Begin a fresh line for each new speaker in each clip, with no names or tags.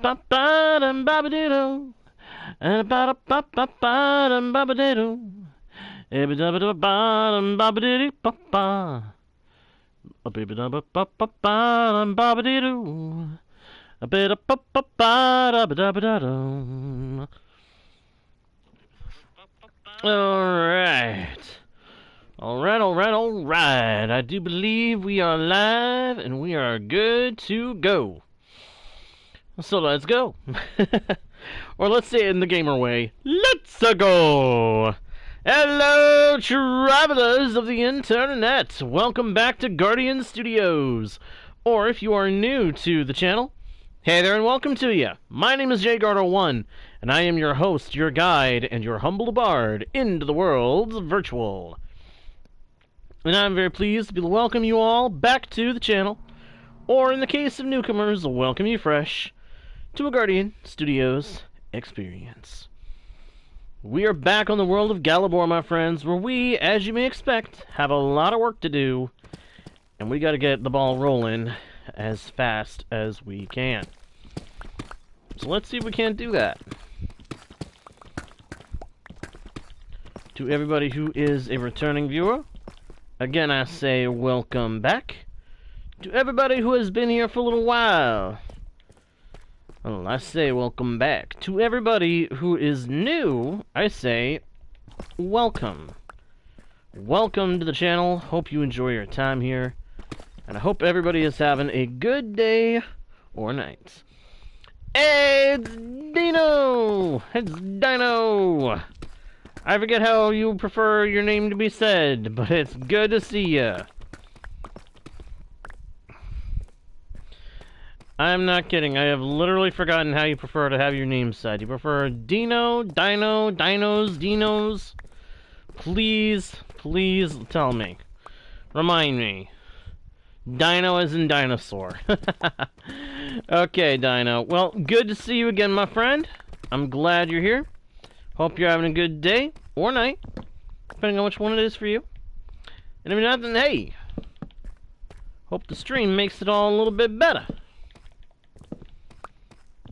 ba ba dum ba ba doo doo. And ba ba ba ba dum ba ba doo doo. Ba ba ba ba dum ba ba doo ba ba. A baby da ba ba ba ba dum ba ba doo doo. A bit of ba ba ba da ba da ba da dum. Alright. Alright. I do believe we are live and we are good to go. So let's go. Or let's say it in the gamer way. Let's go! Hello, travelers of the internet. Welcome back to Guardian Studios. Or if you are new to the channel, hey there and welcome to you. My name is JGardo1, and I am your host, your guide, and your humble bard into the world's virtual. And I'm very pleased to be able to welcome you all back to the channel, or in the case of newcomers, welcome you fresh to a Guardian Studios experience. We are back on the world of Galabor, my friends, where we, as you may expect, have a lot of work to do, and we gotta get the ball rolling as fast as we can. So let's see if we can't do that. To everybody who is a returning viewer, again I say welcome back. To everybody who has been here for a little while, well, I say welcome back. To everybody who is new, I say welcome. Welcome to the channel. Hope you enjoy your time here. And I hope everybody is having a good day or night. Hey, it's Dino! It's Dino! I forget how you prefer your name to be said, but it's good to see ya. I'm not kidding. I have literally forgotten how you prefer to have your name said. You prefer Dino, Dino, Dinos, Dinos? Please tell me. Remind me. Dino as in dinosaur. Okay, Dino. Well, good to see you again, my friend. I'm glad you're here. Hope you're having a good day or night, depending on which one it is for you. And if not, then hey, hope the stream makes it all a little bit better.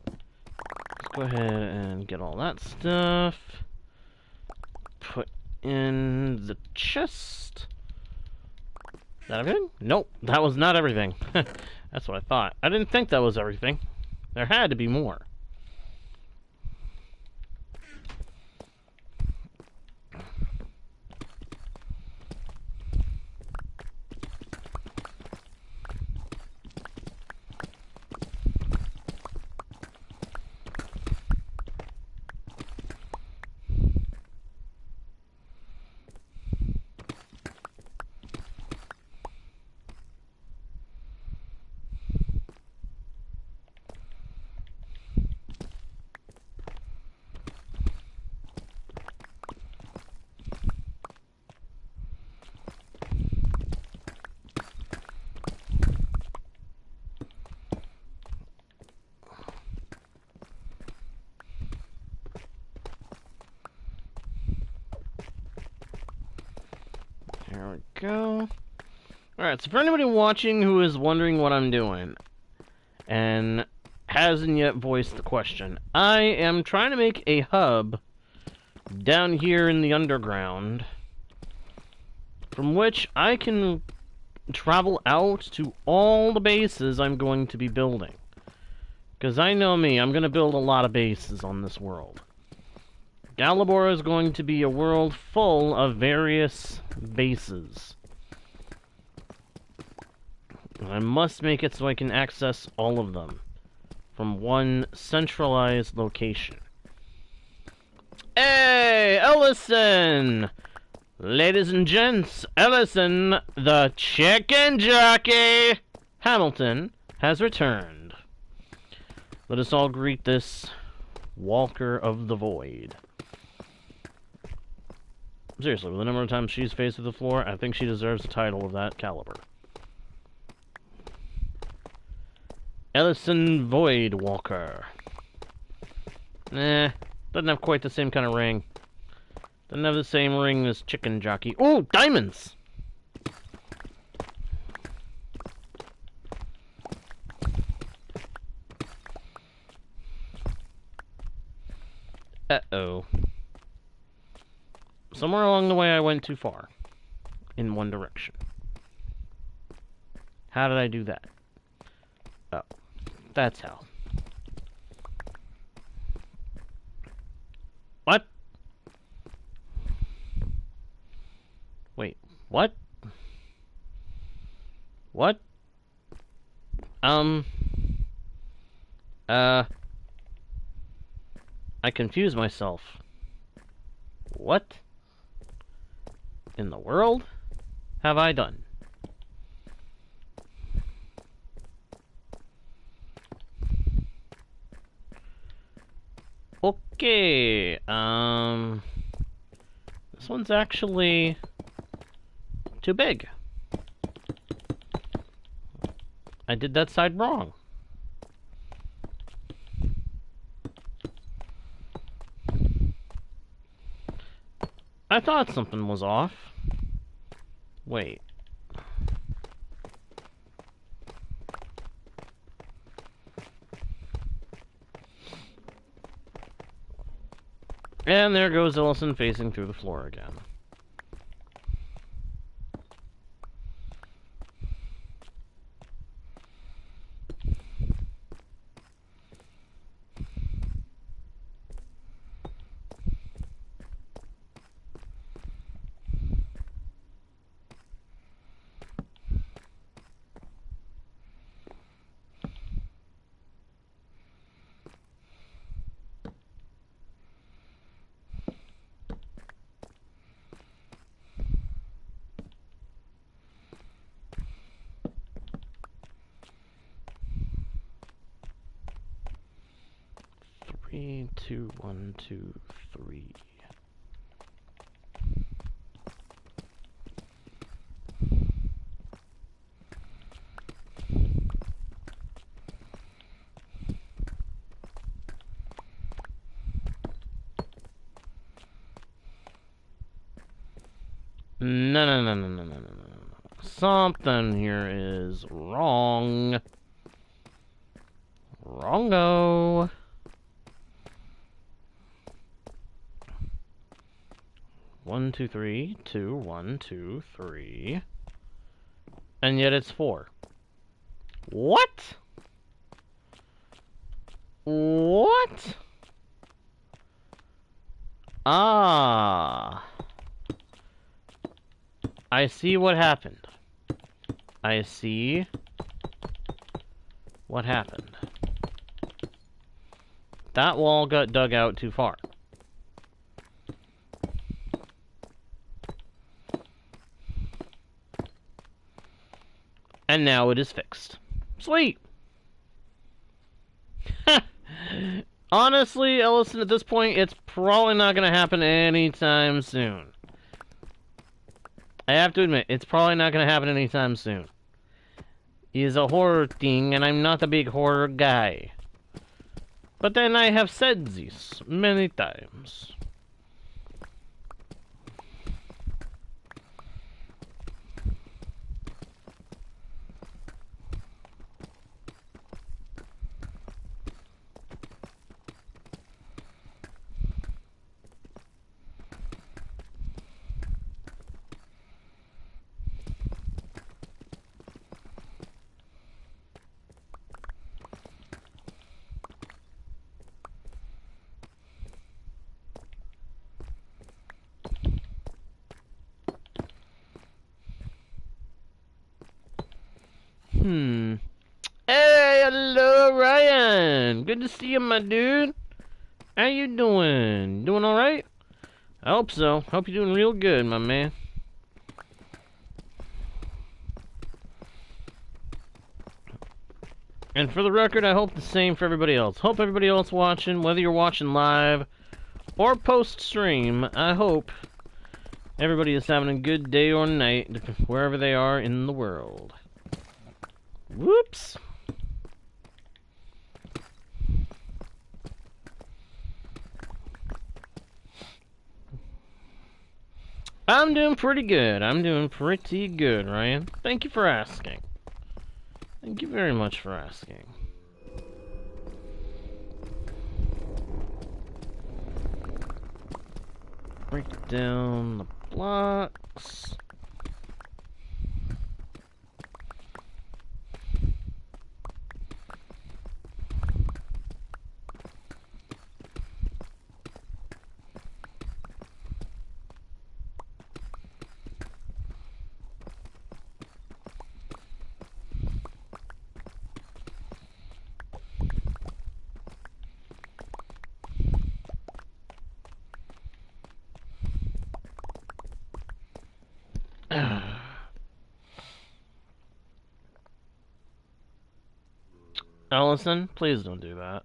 Let's go ahead and get all that stuff put in the chest. Is that everything? Nope, that was not everything. That's what I thought. I didn't think that was everything. There had to be more. There we go. Alright, so for anybody watching who is wondering what I'm doing, and hasn't yet voiced the question, I am trying to make a hub down here in the underground, from which I can travel out to all the bases I'm going to be building. Because I know me, I'm going to build a lot of bases on this world. Galabor is going to be a world full of various bases. I must make it so I can access all of them from one centralized location. Hey, Ellison! Ladies and gents, Ellison, the chicken jockey, Hamilton, has returned. Let us all greet this Walker of the Void. Seriously, with the number of times she's faced with the floor, I think she deserves the title of that caliber. Ellison Void Walker. Nah, doesn't have quite the same kind of ring. Doesn't have the same ring as Chicken Jockey. Ooh, diamonds! Uh-oh. Somewhere along the way I went too far. In one direction. How did I do that? Oh. That's how. What? Wait, what? What? I confuse myself. What in the world have I done? Okay, this one's actually too big. I did that side wrong. I thought something was off. Wait. And there goes Ellison facing through the floor again. Three, two, 1, 2, 3. No. Something here is wrong. Wrongo. One, two, three, 2, 1, 2, 3. And yet it's 4. What? What? Ah. I see what happened. I see what happened. That wall got dug out too far. And now it is fixed. Sweet! Honestly, Ellison, at this point, it's probably not going to happen anytime soon. I have to admit, it's probably not going to happen anytime soon. It is a horror thing, and I'm not a big horror guy. But then I have said this many times. Hey, hello, Ryan. Good to see you, my dude. How you doing? Doing all right? I hope so. Hope you're doing real good, my man. And for the record, I hope the same for everybody else. Hope everybody else watching, whether you're watching live or post-stream, I hope everybody is having a good day or night, wherever they are in the world. Whoops. I'm doing pretty good. I'm doing pretty good, Ryan. Thank you for asking. Thank you very much for asking. break down the blocks. Allison, please don't do that.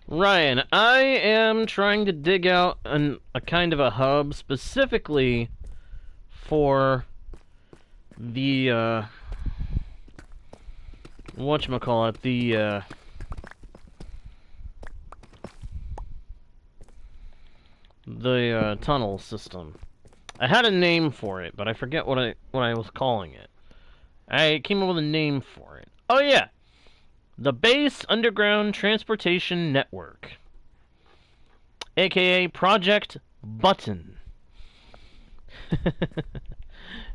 Ryan, I am trying to dig out a kind of a hub specifically for the, whatchamacallit, the tunnel system. I had a name for it, but I forget what I was calling it. I came up with a name for it. Oh yeah! The Base Underground Transportation Network. AKA Project BUTN.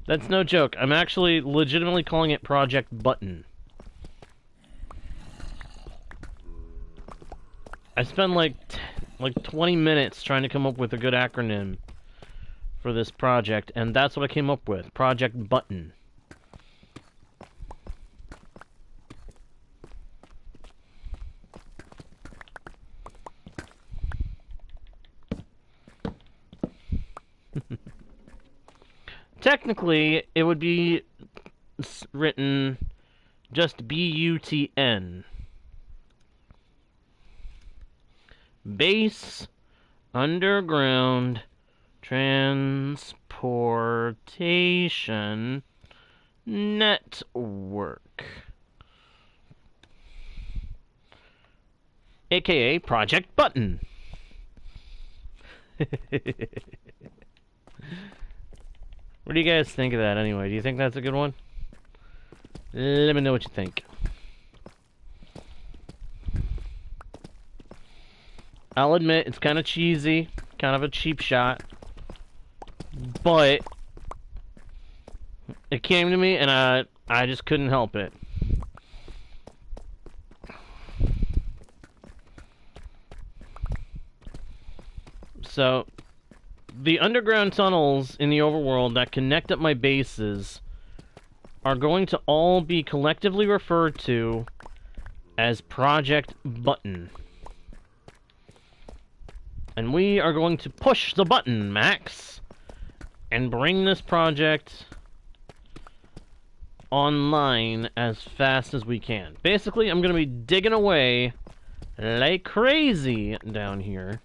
That's no joke. I'm actually legitimately calling it Project BUTN. I spent like 20 minutes trying to come up with a good acronym for this project, and that's what I came up with. Project BUTN. Technically, it would be written just BUTN. Base Underground Transportation Network. AKA Project BUTN. What do you guys think of that anyway? Do you think that's a good one? Let me know what you think. I'll admit, it's kind of cheesy, kind of a cheap shot, but it came to me and I just couldn't help it. So, the underground tunnels in the overworld that connect up my bases are going to all be collectively referred to as Project BUTN. And we are going to push the button, Max, and bring this project online as fast as we can. Basically, I'm going to be digging away like crazy down here.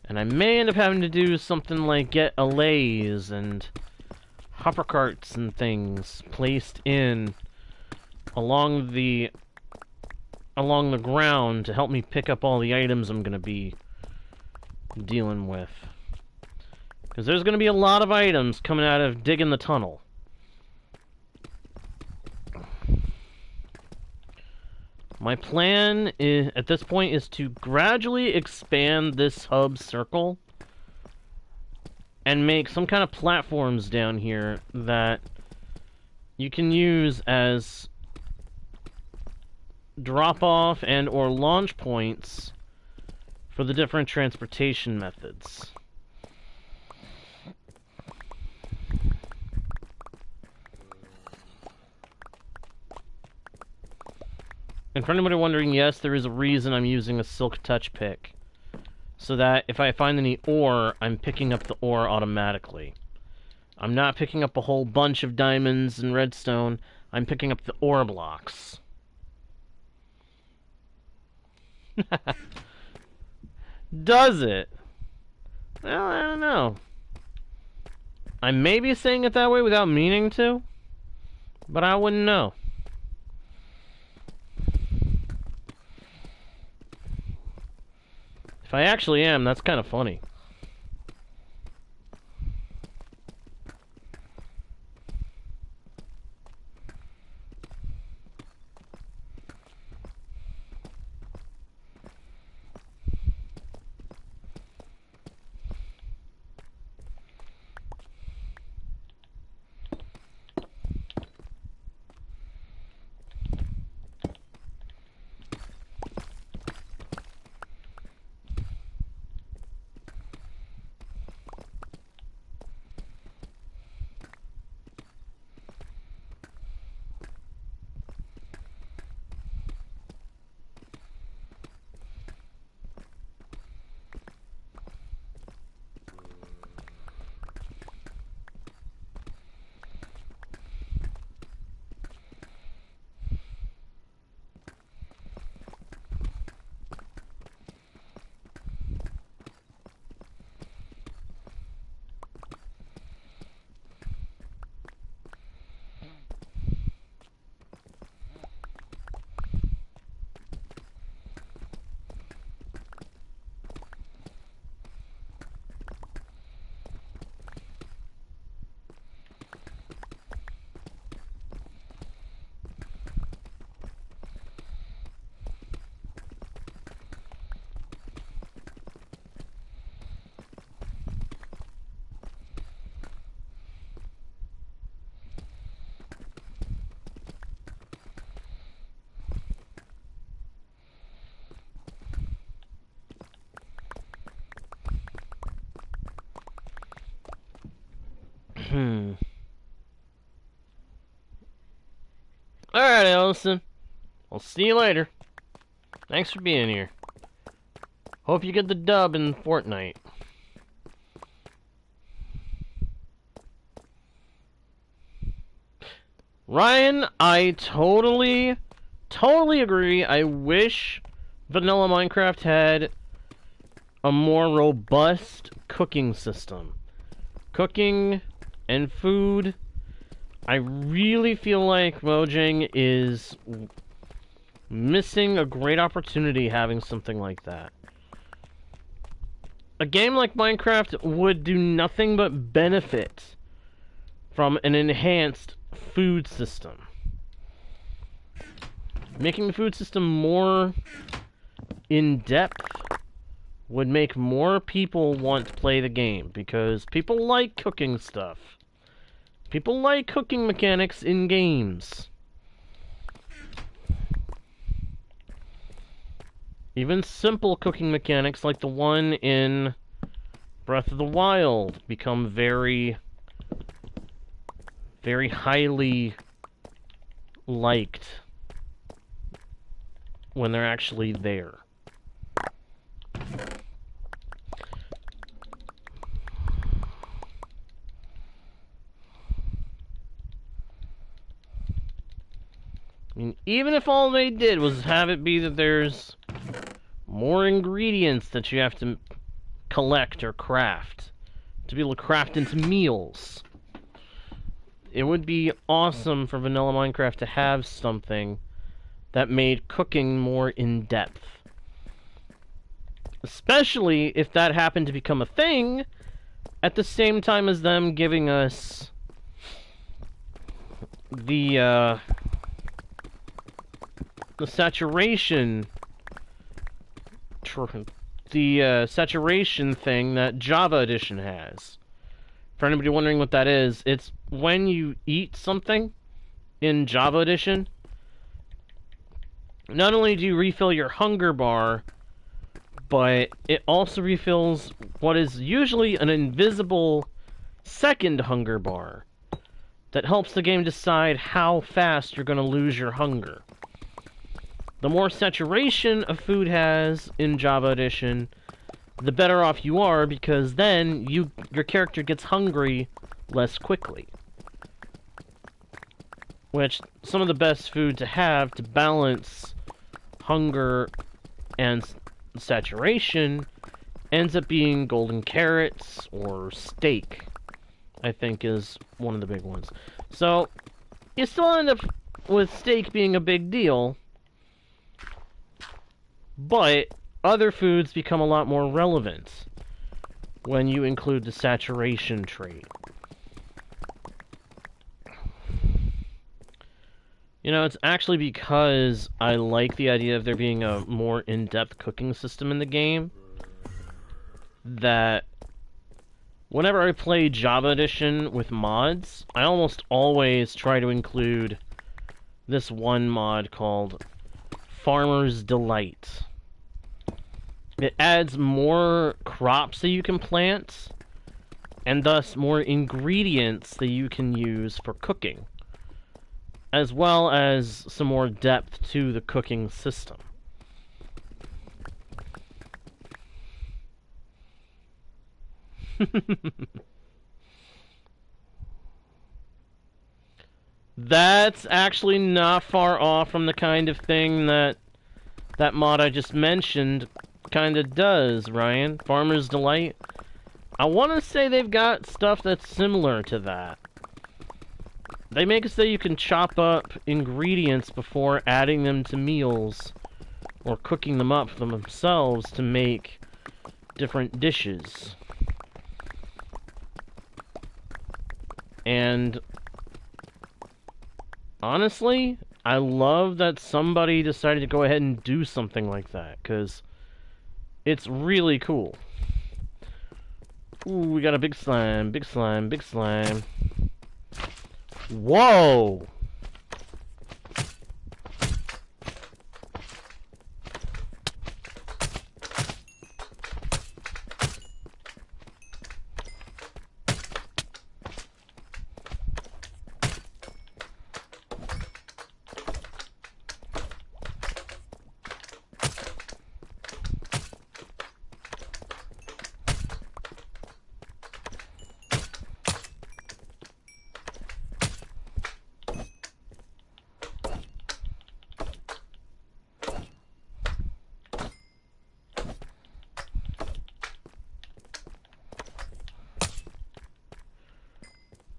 And I may end up having to do something like get allays and hopper carts and things placed in along the ground to help me pick up all the items I'm going to be dealing with. Because there's going to be a lot of items coming out of digging the tunnel. My plan is, at this point, is to gradually expand this hub circle and make some kind of platforms down here that you can use as drop-off and or launch points for the different transportation methods. And for anybody wondering, yes, there is a reason I'm using a Silk Touch pick. So that if I find any ore, I'm picking up the ore automatically. I'm not picking up a whole bunch of diamonds and redstone, I'm picking up the ore blocks. Does it? Well, I don't know. I may be saying it that way without meaning to, but I wouldn't know. If I actually am, that's kind of funny. Alright, Allison. I'll see you later. Thanks for being here. Hope you get the dub in Fortnite. Ryan, I totally agree. I wish vanilla Minecraft had a more robust cooking system. Cooking and food. I really feel like Mojang is missing a great opportunity having something like that. A game like Minecraft would do nothing but benefit from an enhanced food system. Making the food system more in-depth would make more people want to play the game, because people like cooking stuff. People like cooking mechanics in games. Even simple cooking mechanics like the one in Breath of the Wild become very highly liked when they're actually there. I mean, even if all they did was have it be that there's more ingredients that you have to collect or craft to be able to craft into meals, it would be awesome for vanilla Minecraft to have something that made cooking more in-depth. Especially if that happened to become a thing at the same time as them giving us the saturation saturation thing that Java Edition has. For anybody wondering what that is, it's when you eat something in Java Edition, not only do you refill your hunger bar, but it also refills what is usually an invisible second hunger bar that helps the game decide how fast you're going to lose your hunger. The more saturation a food has in Java Edition, the better off you are, because then your character gets hungry less quickly. Which, some of the best food to have to balance hunger and saturation ends up being golden carrots or steak, I think is one of the big ones. So, you still end up with steak being a big deal, but other foods become a lot more relevant when you include the saturation trait. You know, it's actually because I like the idea of there being a more in-depth cooking system in the game that whenever I play Java Edition with mods, I almost always try to include this one mod called Farmer's Delight. It adds more crops that you can plant, and thus more ingredients that you can use for cooking, as well as some more depth to the cooking system. That's actually not far off from the kind of thing that mod I just mentioned kind of does, Ryan. Farmer's Delight. I want to say they've got stuff that's similar to that. They make it so you can chop up ingredients before adding them to meals or cooking them up for themselves to make different dishes. And honestly, I love that somebody decided to go ahead and do something like that, because it's really cool. Ooh, we got a big slime, big slime, big slime. Whoa!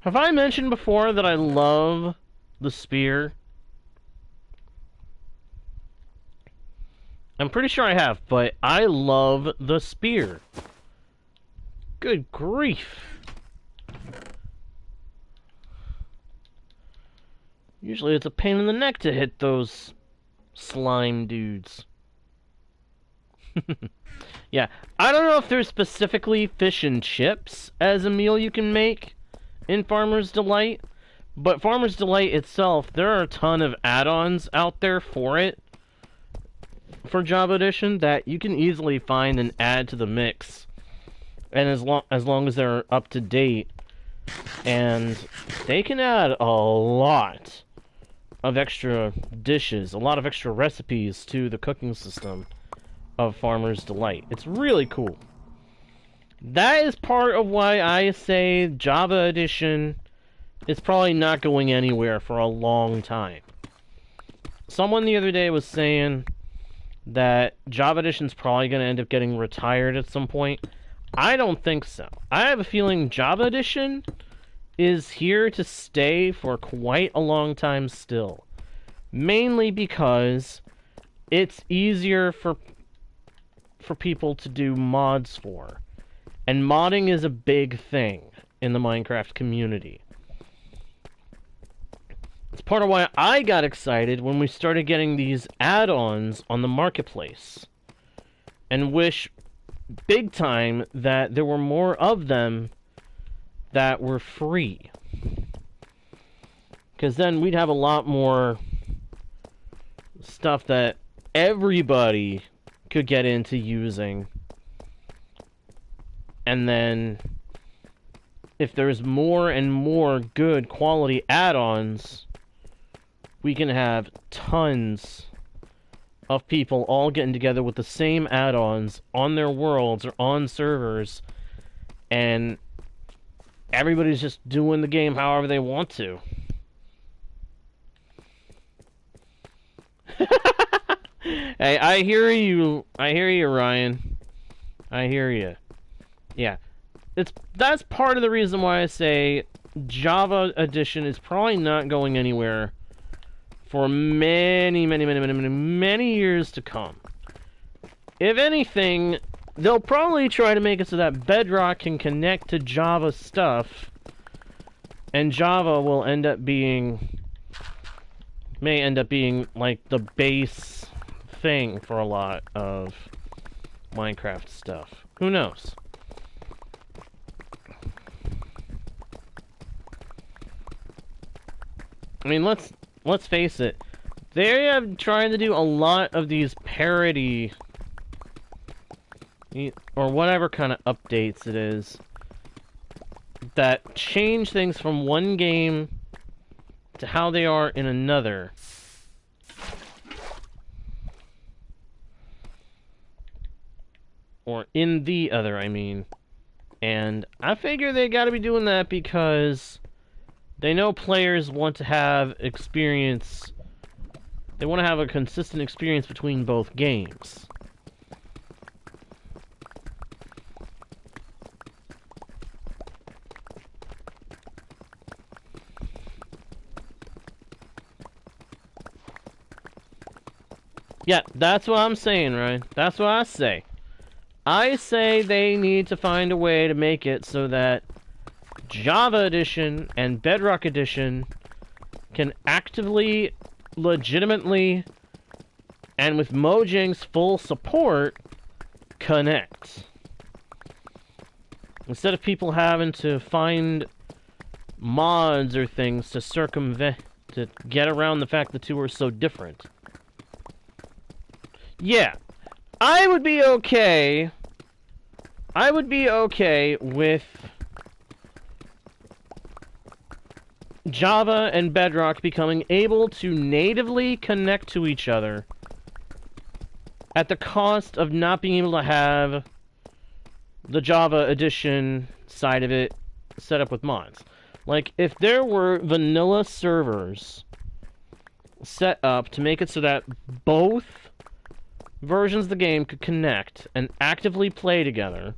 Have I mentioned before that I love the spear? I'm pretty sure I have, but I love the spear. Good grief. Usually it's a pain in the neck to hit those slime dudes. Yeah, I don't know if there's specifically fish and chips as a meal you can make in Farmer's Delight, but Farmer's Delight itself, there are a ton of add-ons out there for it, for Java Edition, that you can easily find and add to the mix, and as long as they're up to date, and they can add a lot of extra dishes, a lot of extra recipes to the cooking system of Farmer's Delight. It's really cool. That is part of why I say Java Edition is probably not going anywhere for a long time. Someone the other day was saying that Java Edition's probably going to end up getting retired at some point. I don't think so. I have a feeling Java Edition is here to stay for quite a long time still. Mainly because it's easier for people to do mods for. And modding is a big thing in the Minecraft community. It's part of why I got excited when we started getting these add-ons on the marketplace. And wish big time that there were more of them that were free. Because then we'd have a lot more stuff that everybody could get into using. And then if there's more and more good quality add-ons, we can have tons of people all getting together with the same add-ons on their worlds or on servers, and everybody's just doing the game however they want to. Hey, I hear you, Ryan. I hear you. Yeah. That's part of the reason why I say Java Edition is probably not going anywhere for many years to come. If anything, they'll probably try to make it so that Bedrock can connect to Java stuff, and Java will may end up being like the base thing for a lot of Minecraft stuff. Who knows? I mean, let's face it. They have tried to do a lot of these parody or whatever kind of updates it is that change things from one game to how they are in another. Or in the other, I mean. And I figure they gotta be doing that because they know players want to have experience. They want to have a consistent experience between both games. Yeah, that's what I'm saying, Ryan. That's what I say. I say they need to find a way to make it so that Java Edition and Bedrock Edition can actively, legitimately, and with Mojang's full support, connect. Instead of people having to find mods or things to circumvent, to get around the fact the two are so different. Yeah, I would be okay with Java and Bedrock becoming able to natively connect to each other at the cost of not being able to have the Java Edition side of it set up with mods. Like, if there were vanilla servers set up to make it so that both versions of the game could connect and actively play together,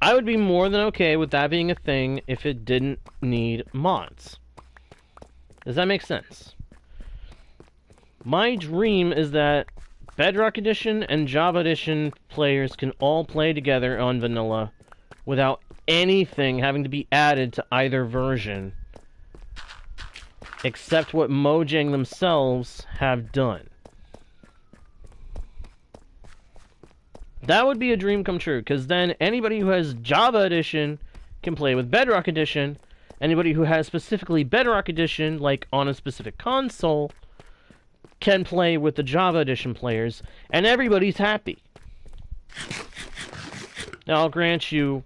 I would be more than okay with that being a thing if it didn't need mods. Does that make sense? My dream is that Bedrock Edition and Java Edition players can all play together on vanilla without anything having to be added to either version except what Mojang themselves have done. That would be a dream come true, because then anybody who has Java Edition can play with Bedrock Edition. Anybody who has specifically Bedrock Edition, like on a specific console, can play with the Java Edition players, and everybody's happy. Now, I'll grant you,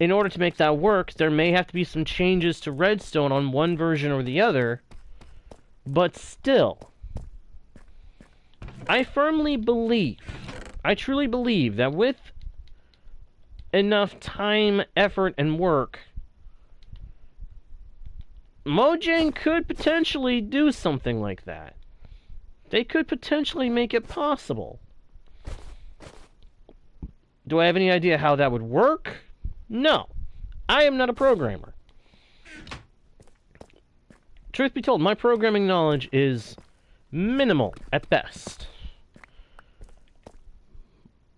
in order to make that work, there may have to be some changes to Redstone on one version or the other, but still, I firmly believe, I truly believe that with enough time, effort, and work, Mojang could potentially do something like that. They could potentially make it possible. Do I have any idea how that would work? No. I am not a programmer. Truth be told, my programming knowledge is minimal at best.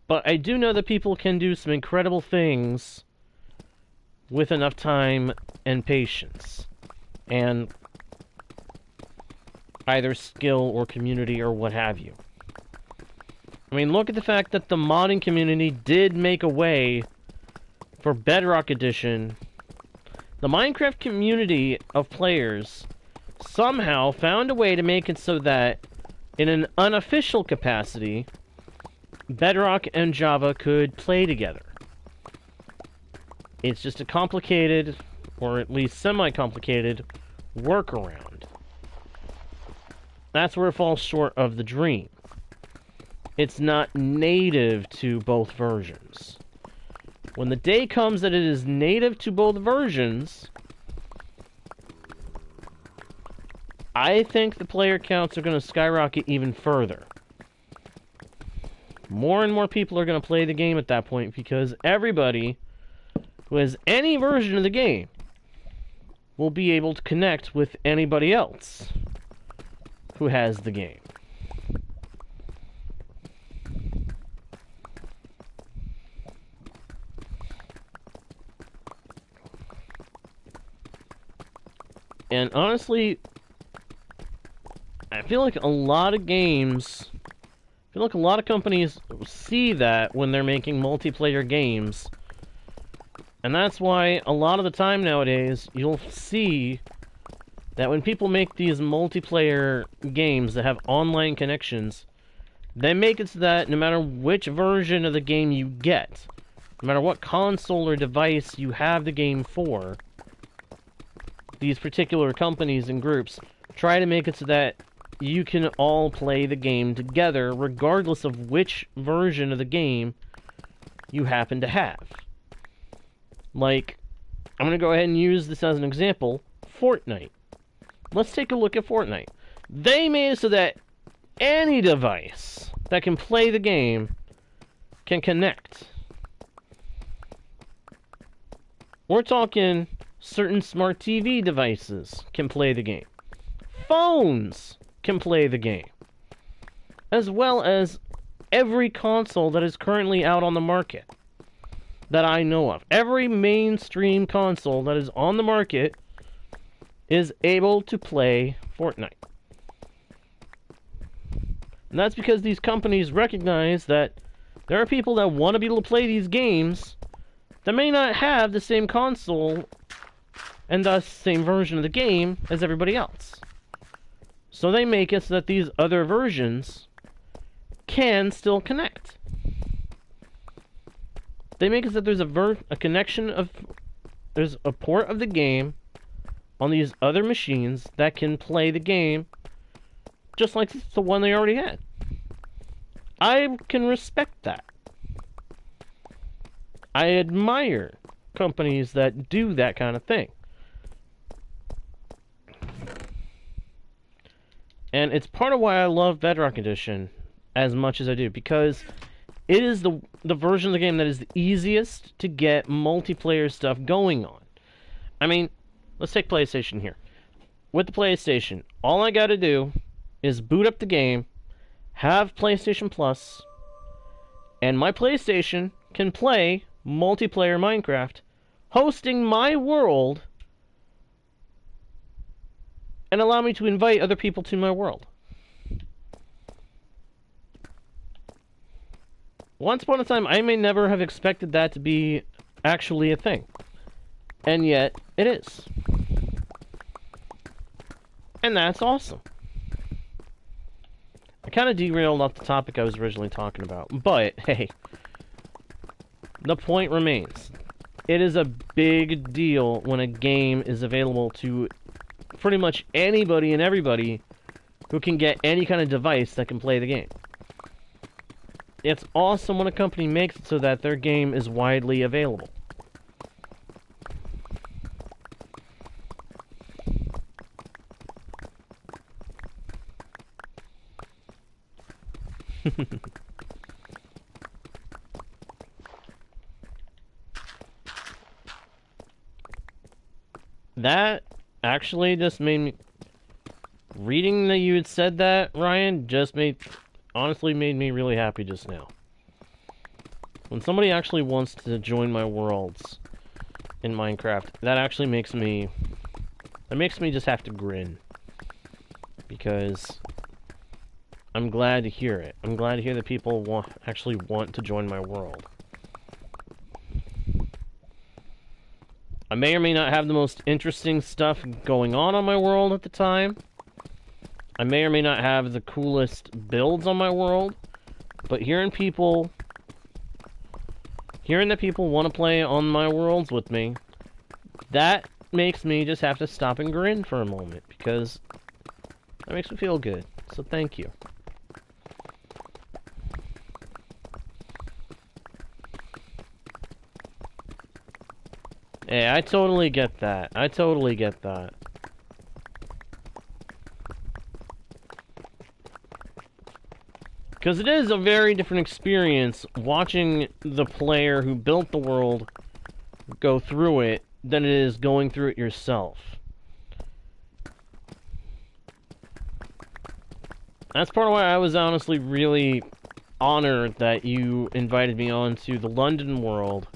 But I do know that people can do some incredible things with enough time and patience. And either skill or community or what have you. I mean, look at the fact that the modding community did make a way for Bedrock Edition. The Minecraft community of players somehow found a way to make it so that, in an unofficial capacity, Bedrock and Java could play together. It's just a complicated, or at least semi-complicated, workaround. That's where it falls short of the dream. It's not native to both versions. When the day comes that it is native to both versions, I think the player counts are going to skyrocket even further. More and more people are going to play the game at that point because everybody who has any version of the game will be able to connect with anybody else who has the game. And honestly, I feel like a lot of games, I feel like a lot of companies see that when they're making multiplayer games. And that's why a lot of the time nowadays, you'll see that when people make these multiplayer games that have online connections, they make it so that no matter which version of the game you get, no matter what console or device you have the game for, these particular companies and groups try to make it so that you can all play the game together regardless of which version of the game you happen to have. Like, I'm going to go ahead and use this as an example, Fortnite. Let's take a look at Fortnite. They made it so that any device that can play the game can connect. We're talking certain smart TV devices can play the game. Phones can play the game. As well as every console that is currently out on the market that I know of. Every mainstream console that is on the market is able to play Fortnite. And that's because these companies recognize that there are people that want to be able to play these games that may not have the same console and thus same version of the game as everybody else. So they make it so that these other versions can still connect. They make it so that there's a connection of... There's a port of the game on these other machines that can play the game just like the one they already had. I can respect that. I admire companies that do that kind of thing. And it's part of why I love Bedrock Edition as much as I do, because It is the version of the game that is the easiest to get multiplayer stuff going on. I mean, let's take PlayStation here. With the PlayStation, all I gotta do is boot up the game, have PlayStation Plus, and my PlayStation can play multiplayer Minecraft, hosting my world, and allow me to invite other people to my world. Once upon a time, I may never have expected that to be actually a thing. And yet, it is. And that's awesome. I kind of derailed off the topic I was originally talking about. But, hey, the point remains. It is a big deal when a game is available to pretty much anybody and everybody who can get any kind of device that can play the game. It's awesome when a company makes it so that their game is widely available. That actually just made me... Reading that you had said that, Ryan, honestly made me really happy just now. When somebody actually wants to join my worlds in Minecraft, that actually makes me... That makes me just have to grin. Because I'm glad to hear it. I'm glad to hear that people actually want to join my world. I may or may not have the most interesting stuff going on my world at the time. I may or may not have the coolest builds on my world. But hearing that people want to play on my worlds with me, that makes me just have to stop and grin for a moment, because that makes me feel good. So thank you. Hey, I totally get that. I totally get that. Because it is a very different experience watching the player who built the world go through it than it is going through it yourself. That's part of why I was honestly really honored that you invited me on to the London world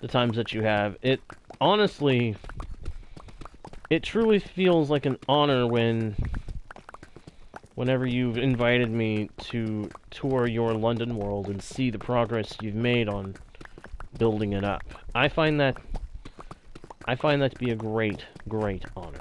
the times that you have. It honestly, it truly feels like an honor whenever you've invited me to tour your London world and see the progress you've made on building it up. I find that to be a great, great honor.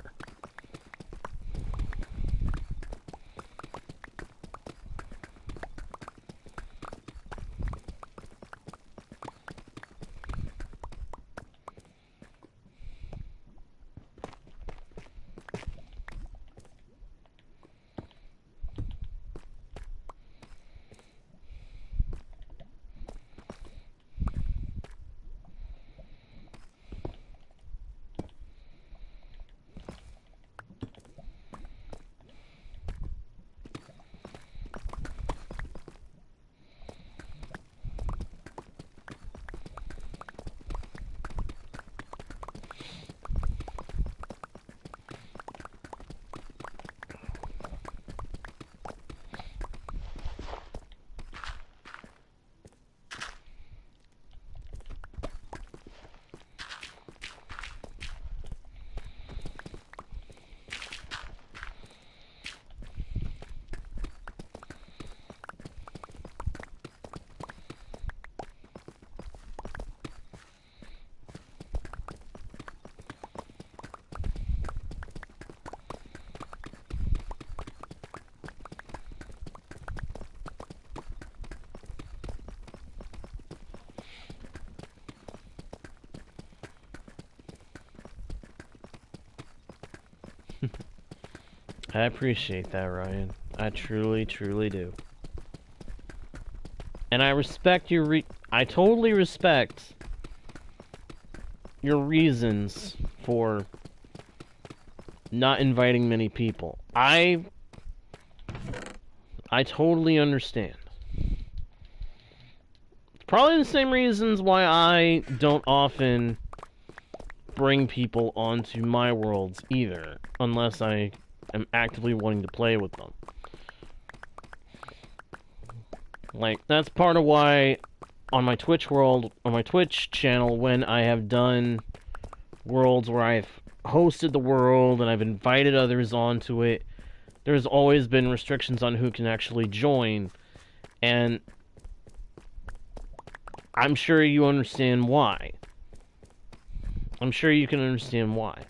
I appreciate that, Ryan. I truly, truly do. And I respect your I totally respect your reasons for not inviting many people. I totally understand. Probably the same reasons why I don't often bring people onto my worlds either, unless I am actively wanting to play with them. Like, that's part of why on my Twitch channel, when I have done worlds where I've hosted the world and I've invited others onto it, there's always been restrictions on who can actually join, and I'm sure you understand why. I'm sure you can understand why.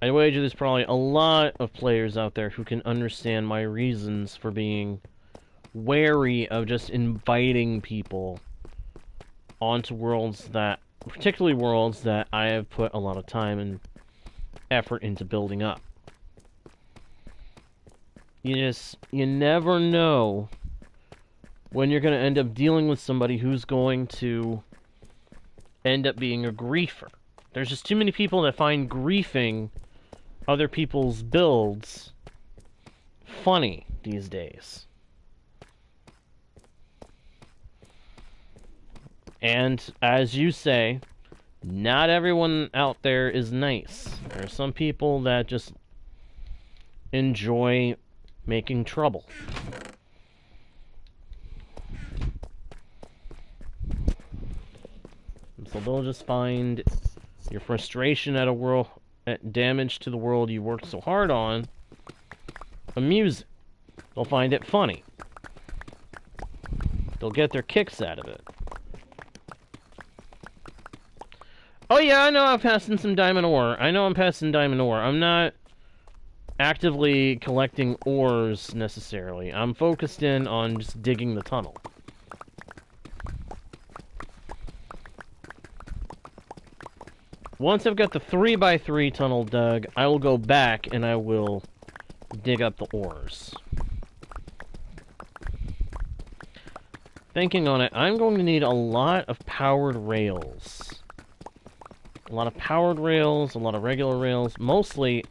I wager there's probably a lot of players out there who can understand my reasons for being wary of just inviting people onto worlds that, particularly worlds that I have put a lot of time and effort into building up. You never know when you're going to end up dealing with somebody who's going to end up being a griefer. There's just too many people that find griefing other people's builds funny these days. And as you say, not everyone out there is nice. There are some people that just enjoy making trouble. So they'll just find your frustration at at damage to the world you worked so hard on amusing. They'll find it funny. They'll get their kicks out of it. Oh yeah, I know I'm passing some diamond ore. I'm not actively collecting ores necessarily. I'm focused in on just digging the tunnel. Once I've got the 3x3 tunnel dug, I will go back and I will dig up the ores. Thinking on it, I'm going to need a lot of powered rails. A lot of powered rails, a lot of regular rails. Mostly,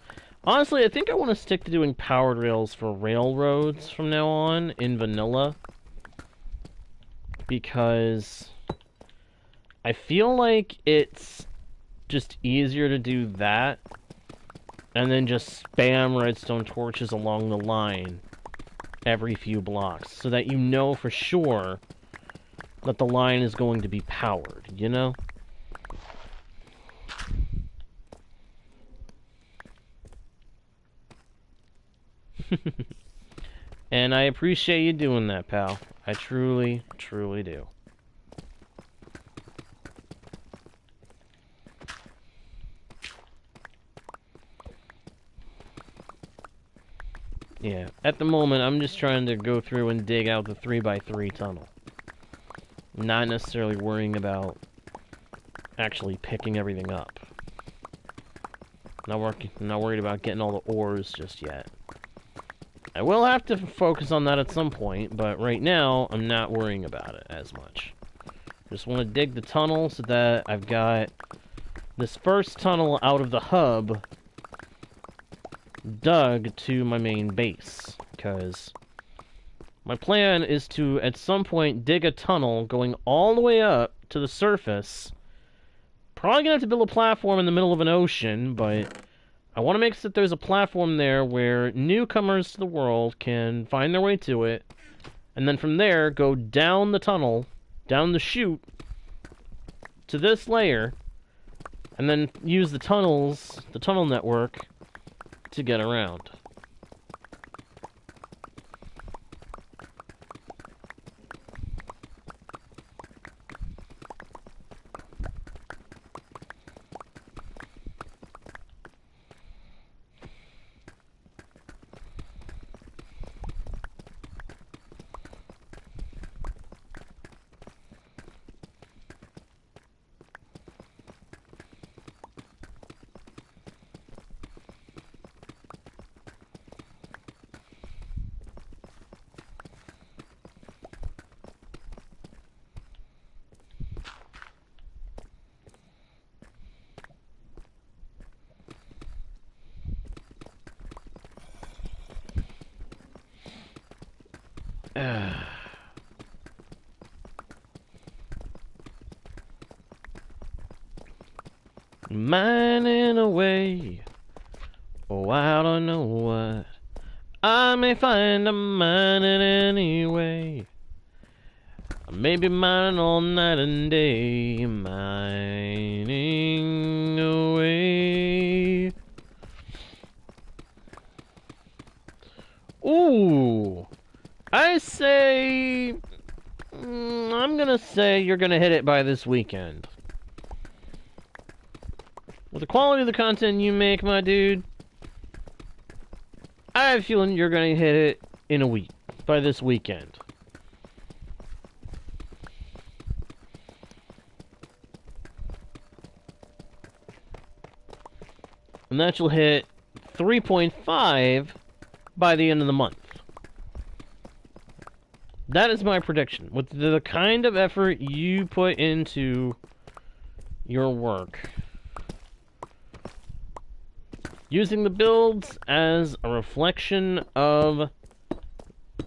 honestly, I think I want to stick to doing powered rails for railroads from now on in vanilla. Because I feel like it's just easier to do that and then just spam redstone torches along the line every few blocks so that you know for sure that the line is going to be powered, you know? And I appreciate you doing that, pal. I truly, truly do. Yeah, at the moment, I'm just trying to go through and dig out the 3x3 tunnel. Not necessarily worrying about actually picking everything up. Not worried about getting all the ores just yet. I will have to focus on that at some point, but right now, I'm not worrying about it as much. Just want to dig the tunnel so that I've got this first tunnel out of the hub dug to my main base, because my plan is to, at some point, dig a tunnel going all the way up to the surface. Probably gonna have to build a platform in the middle of an ocean, but I want to make sure that there's a platform there where newcomers to the world can find their way to it, and then from there, go down the tunnel, down the chute, to this layer, and then use the tunnel network, to get around. Mining away. Oh, I don't know what. I may find a mining anyway. Maybe mining all night and day. Mining away. Ooh. I say... I'm gonna say you're gonna hit it by this weekend. With the quality of the content you make, my dude, I have a feeling you're gonna hit it in a week, by this weekend. And that you'll hit 3.5 by the end of the month. That is my prediction. With the kind of effort you put into your work, using the builds as a reflection of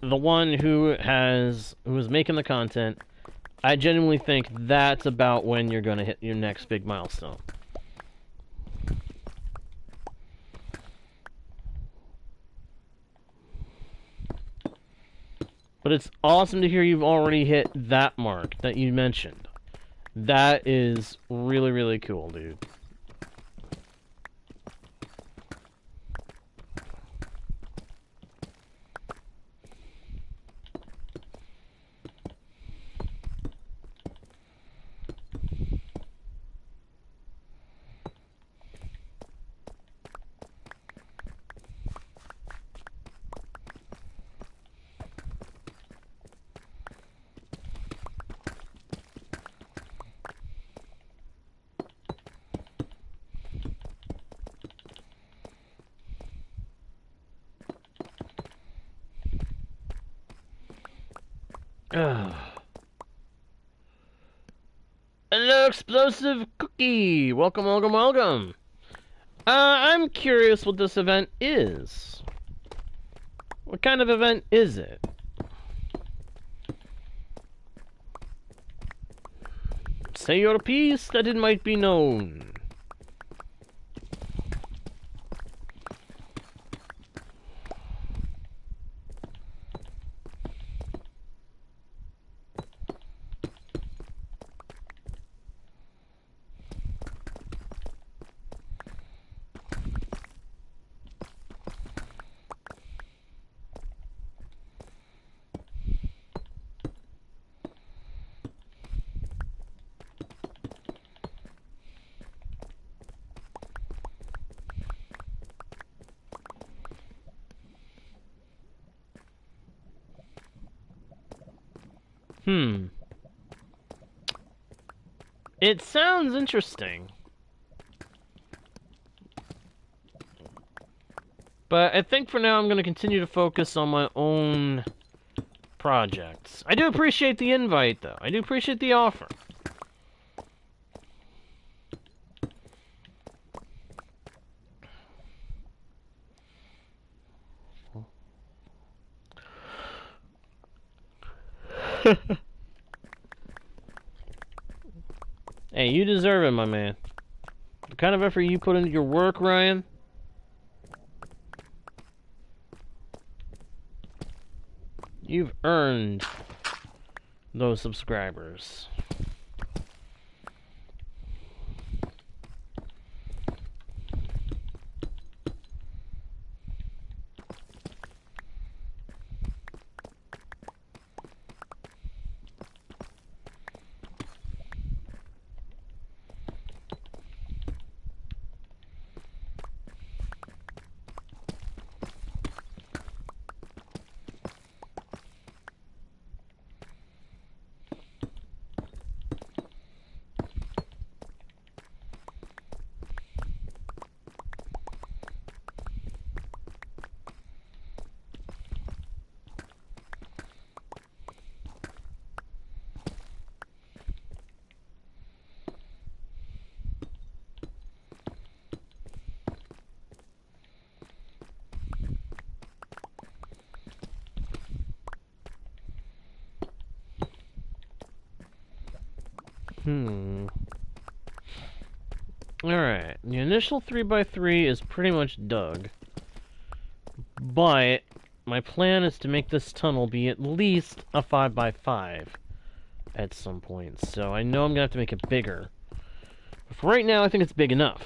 the one who is making the content, I genuinely think that's about when you're going to hit your next big milestone. But it's awesome to hear you've already hit that mark that you mentioned. That is really, really cool, dude. Hello, Explosive Cookie! Welcome, welcome, welcome! I'm curious what this event is. What kind of event is it? Say your piece that it might be known. It sounds interesting. But I think for now I'm going to continue to focus on my own projects. I do appreciate the invite, though. I do appreciate the offer. Hey, you deserve it, my man. The kind of effort you put into your work, Ryan. You've earned those subscribers. Alright, the initial 3x3 is pretty much dug. But my plan is to make this tunnel be at least a 5x5 at some point. So I know I'm gonna have to make it bigger. But for right now, I think it's big enough.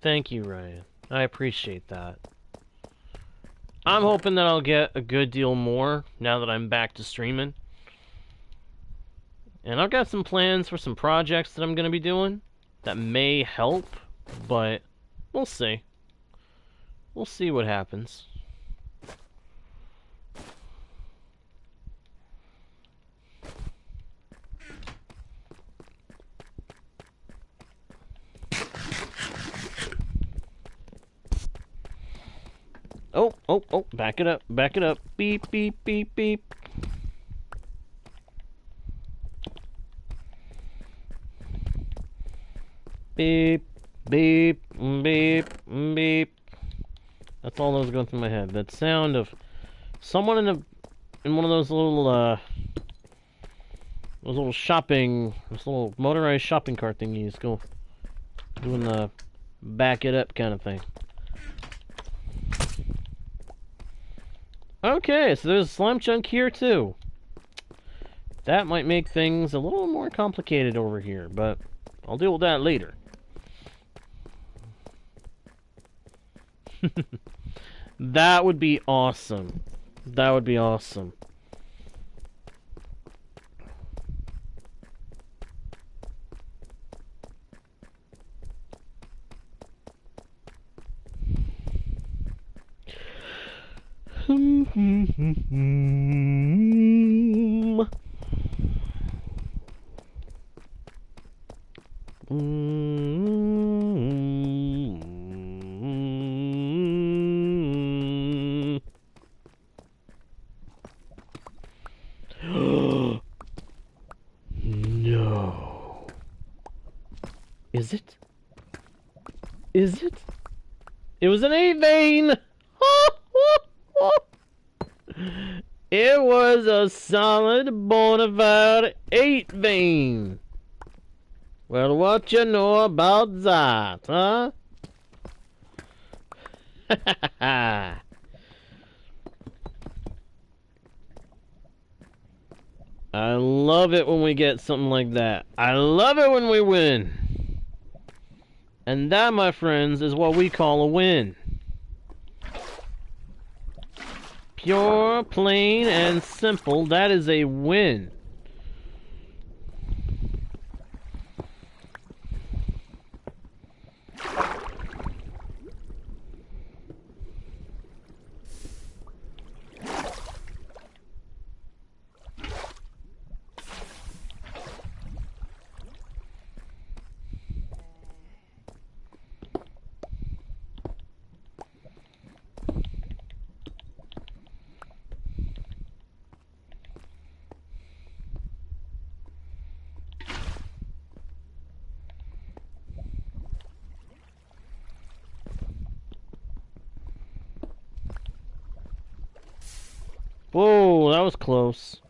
Thank you, Ryan. I appreciate that. I'm hoping that I'll get a good deal more now that I'm back to streaming. And I've got some plans for some projects that I'm going to be doing that may help, but we'll see. We'll see what happens. Oh, back it up, back it up. Beep, beep, beep, beep. Beep, beep, beep, beep. That's all that was going through my head. That sound of someone in one of those little those little motorized shopping cart thingies doing the back it up kind of thing. Okay, so there's a slime chunk here too. That might make things a little more complicated over here, but I'll deal with that later. That would be awesome. That would be awesome. No. Is it? Is it? It was an 8 vein! It was a solid bona fide 8 vein. Well, what you know about that, huh? I love it when we get something like that. I love it when we win. And that, my friends, is what we call a win. Pure, plain, and simple. That is a win. Whoa, that was close.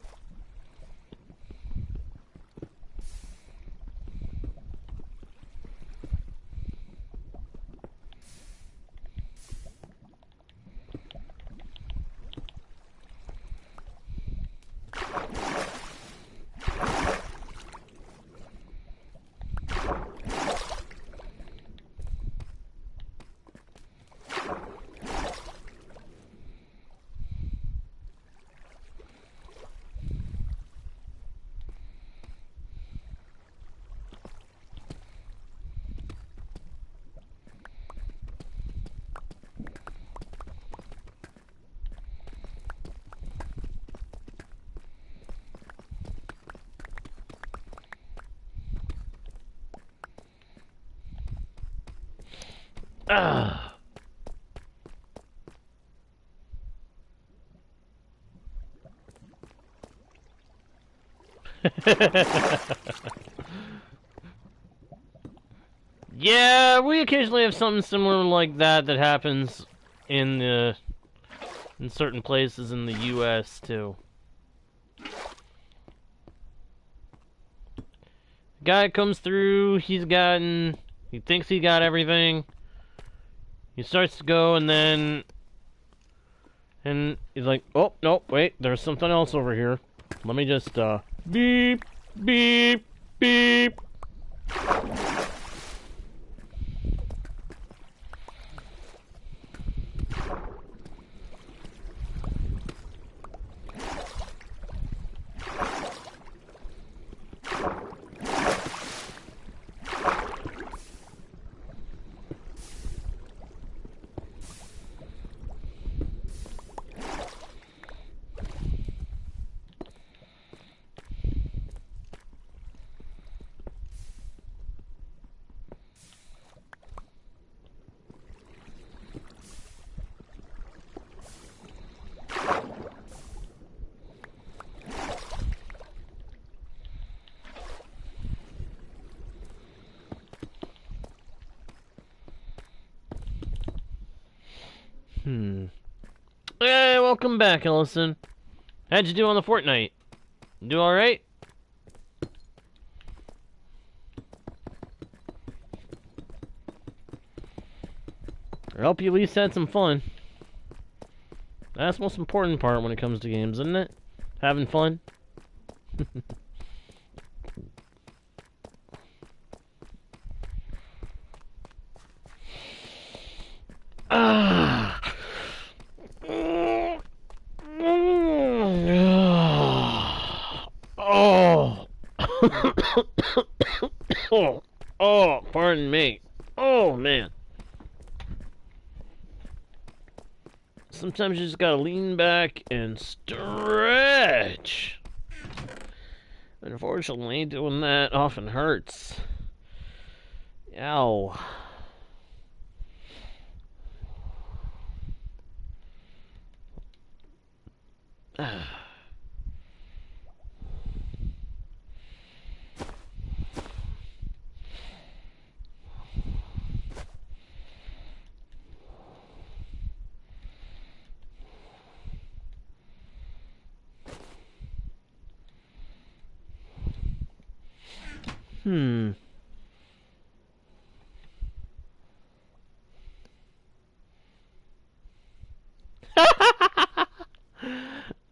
Ah. Yeah, we occasionally have something similar like that that happens in the in certain places in the US too. Guy comes through, he thinks he got everything. He starts to go and he's like, oh, no, wait, there's something else over here. Let me just, beep, beep, beep. Hey, welcome back, Ellison. How'd you do on the Fortnite? Do alright? I hope you at least had some fun. That's the most important part when it comes to games, isn't it? Having fun? Oh, pardon me. Oh, man. Sometimes you just gotta lean back and stretch. Unfortunately, doing that often hurts. Ow.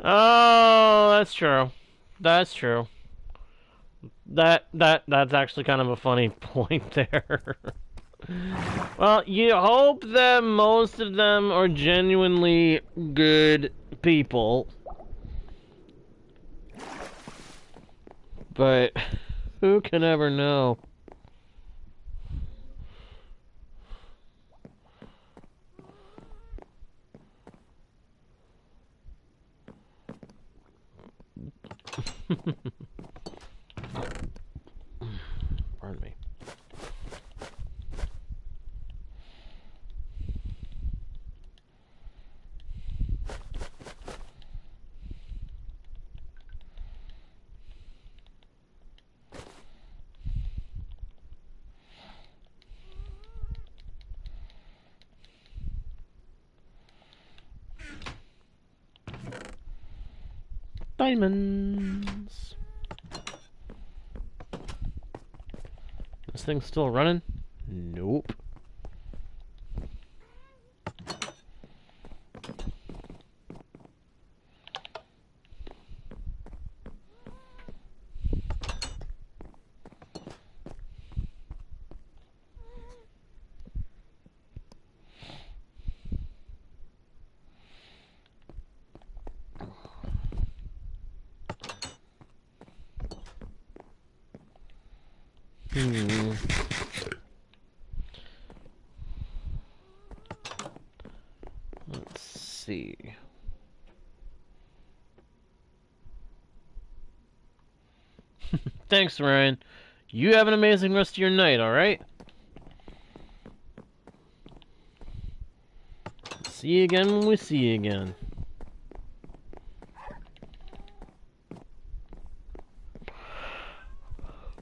Oh, that's true. That's true. That's actually kind of a funny point there. Well, you hope that most of them are genuinely good people. But who can ever know? Pardon me. Diamonds. This thing's still running? Nope. Let's see. Thanks, Ryan. You have an amazing rest of your night, alright? See you again when we see you again.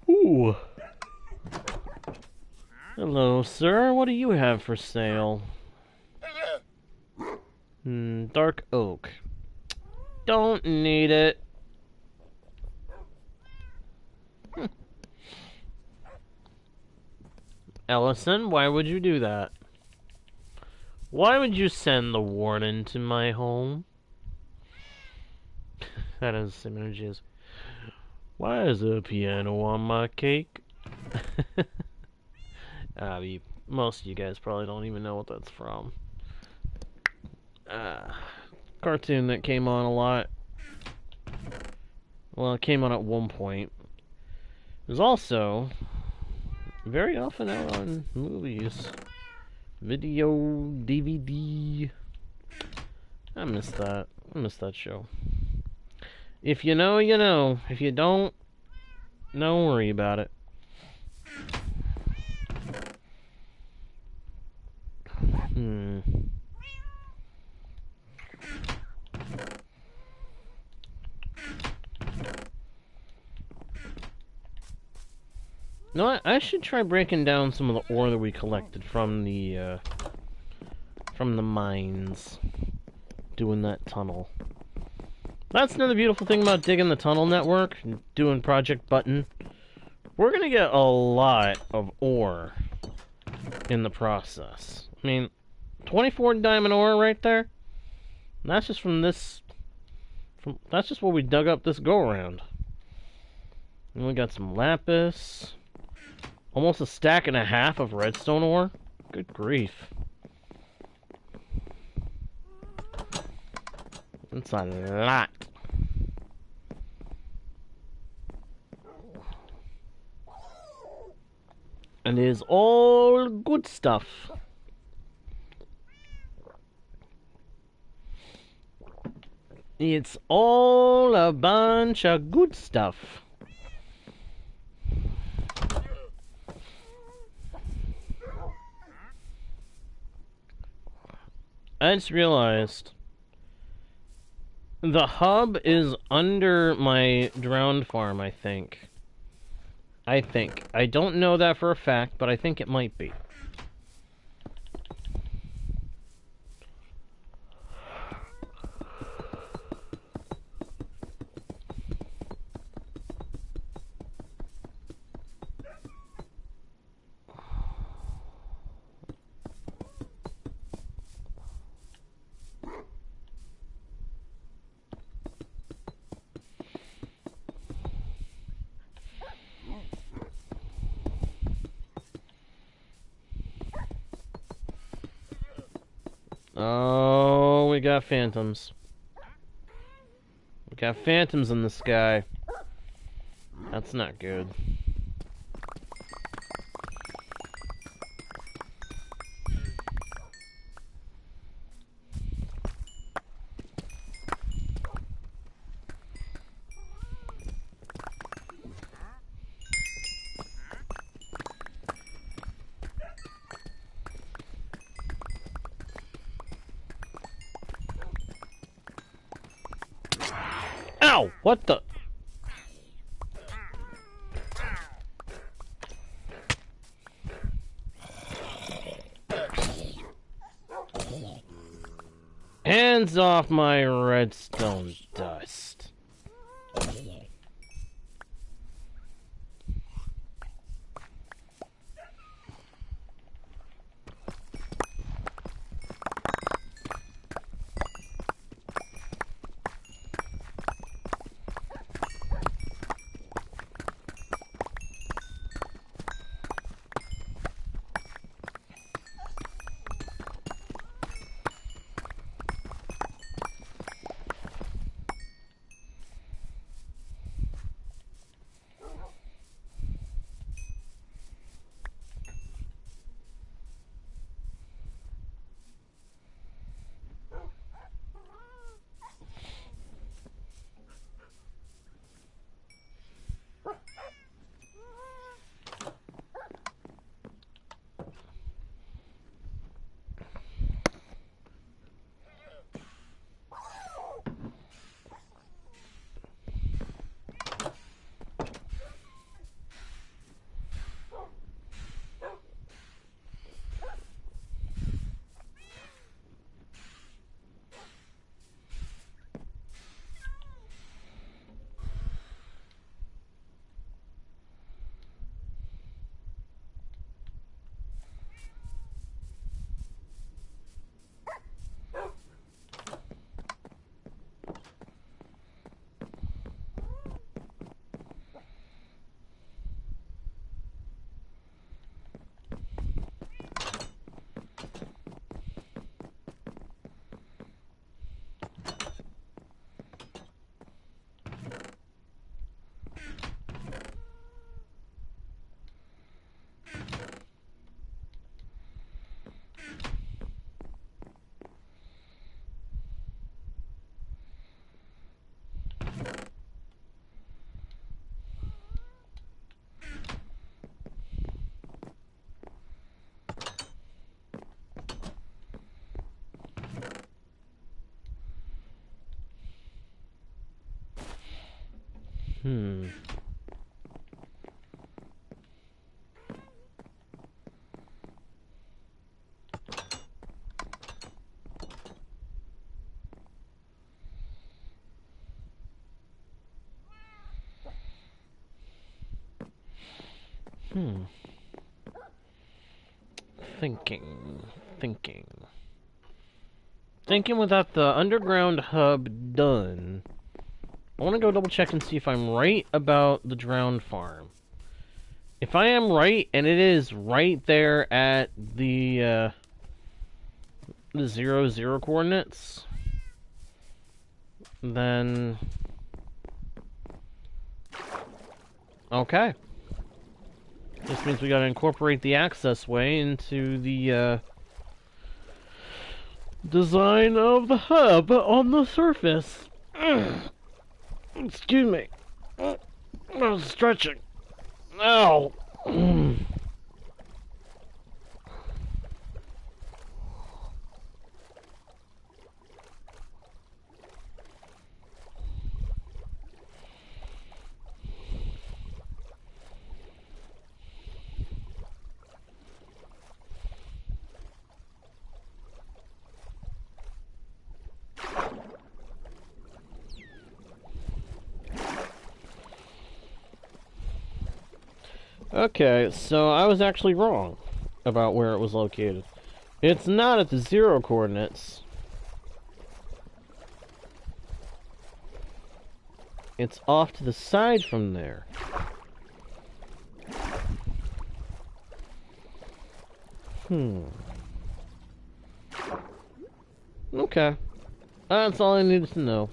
Ooh. Hello, sir. What do you have for sale? Dark oak. Don't need it. Ellison, why would you do that? Why would you send the warden to my home? That has the same energy as... Why is there a piano on my cake? Most of you guys probably don't even know what that's from. Cartoon that came on a lot. Well, it came on at one point. It was also very often out on movies. Video, DVD. I miss that. I miss that show. If you know, you know. If you don't worry about it. No, I should try breaking down some of the ore that we collected from the mines. Doing that tunnel. That's another beautiful thing about digging the tunnel network, doing Project BUTN. We're gonna get a lot of ore in the process. I mean, 24 diamond ore right there. And that's just from this. That's just what we dug up this go around. And we got some lapis. Almost a stack and a half of redstone ore. Good grief. That's a lot. And it is all good stuff. It's all a bunch of good stuff. I just realized the hub is under my drowned farm, I think. I don't know that for a fact, but I think it might be. Oh, we got phantoms. We got phantoms in the sky. That's not good. Ow! What the? Hands off my redstone dust. Hmm. Hmm. Thinking without the underground hub done. I want to go double check and see if I'm right about the drowned farm. If I am right, and it is right there at the 0, 0 coordinates, then okay. This means we gotta incorporate the access way into the design of the hub on the surface. Excuse me. I was stretching. Ow. Okay, so I was actually wrong about where it was located. It's not at the 0 coordinates. It's off to the side from there. Okay. That's all I needed to know.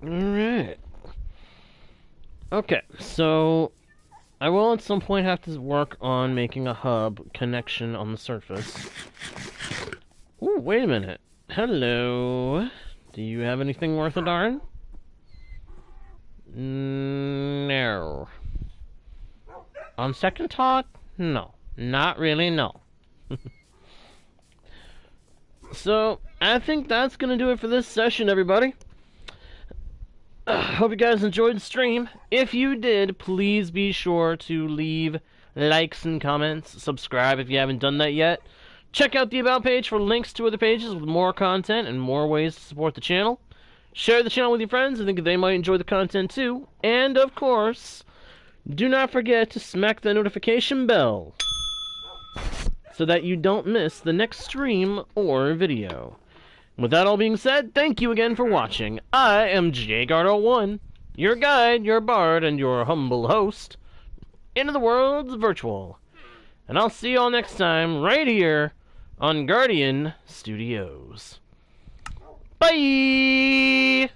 Alright. Okay, so I will at some point have to work on making a hub connection on the surface. Ooh, wait a minute. Hello. Do you have anything worth a darn? No. On second thought, no. Not really, no. So, I think that's gonna do it for this session, everybody. Hope you guys enjoyed the stream. If you did, please be sure to leave likes and comments. Subscribe if you haven't done that yet. Check out the About page for links to other pages with more content and more ways to support the channel. Share the channel with your friends. I think they might enjoy the content too. And, of course, do not forget to smack the notification bell so that you don't miss the next stream or video. With that all being said, thank you again for watching. I am JGuard01, your guide, your bard, and your humble host into the world's virtual. And I'll see you all next time right here on Guardian Studios. Bye!